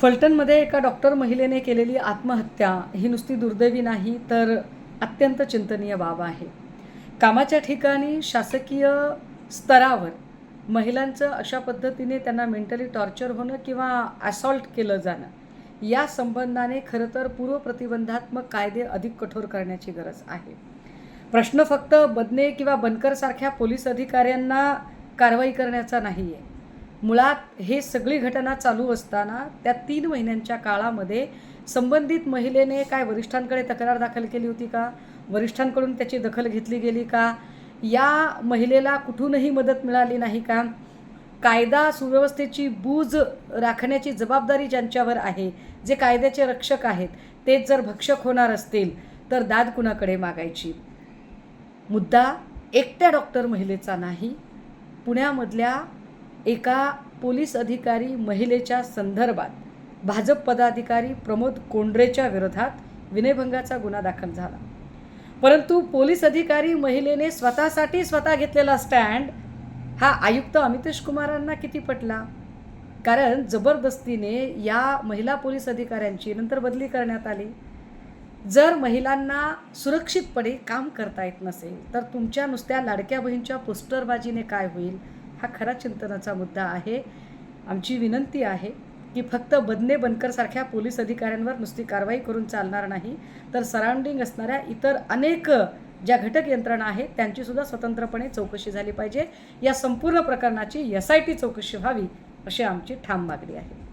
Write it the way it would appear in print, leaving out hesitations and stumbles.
फलटणमध्ये एका डॉक्टर महिलेने केलेली आत्महत्या ही नुसती दुर्दैवी नाही तर अत्यंत चिंतनीय बाब आहे. कामाच्या ठिकाणी शासकीय स्तरावर महिलांचं अशा पद्धतीने त्यांना मेंटली टॉर्चर होणं किंवा असॉल्ट केलं जाणं या संबंधाने खरं तर पूर्वप्रतिबंधात्मक कायदे अधिक कठोर करण्याची गरज आहे. प्रश्न फक्त बदने किंवा बनकरसारख्या पोलीस अधिकाऱ्यांना कारवाई करण्याचा नाही आहे. मुळात हे सगळी घटना चालू असताना त्या 3 महिन्यांच्या काळामध्ये संबंधित महिलेने काय वरिष्ठांकडे तक्रार दाखल केली होती का? वरिष्ठांकडून त्याची दखल घेतली गेली का? या महिलेला कुठूनही मदत मिळाली नाही का? कायदा सुव्यवस्थेची बूज राखण्याची जबाबदारी ज्यांच्यावर आहे, जे कायद्याचे रक्षक आहेत, तेच जर भक्षक होणार असतील तर दाद कुणाकडे मागायची? मुद्दा एकट्या डॉक्टर महिलेचा नाही, पुण्यामधल्या एका पोलीस अधिकारी महिलेच्या संदर्भात भाजप पदाधिकारी प्रमोद कोंडरेच्या विरोधात विनयभंगाचा गुन्हा दाखल झाला. परंतु पोलीस अधिकारी महिलेने स्वतःसाठी स्वतः घेतलेला स्टँड हा आयुक्त अमितेश कुमारांना किती पटला? कारण जबरदस्तीने या महिला पोलीस अधिकाऱ्यांची नंतर बदली करण्यात आली. जर महिलांना सुरक्षितपणे काम करता येत नसेल तर तुमच्या नुसत्या लाडक्या बहीणच्या पोस्टरबाजीने काय होईल? हा खरा चिंतनाचा मुद्दा आहे. आमची विनंती आहे की फक्त बदने बनकरसारख्या पोलीस अधिकाऱ्यांवर नुसती कारवाई करून चालणार नाही, तर सराउंडिंग असणाऱ्या इतर अनेक ज्या घटक यंत्रणा आहेत त्यांचीसुद्धा स्वतंत्रपणे चौकशी झाली पाहिजे. या संपूर्ण प्रकरणाची SIT चौकशी व्हावी अशी आमची ठाम मागणी आहे.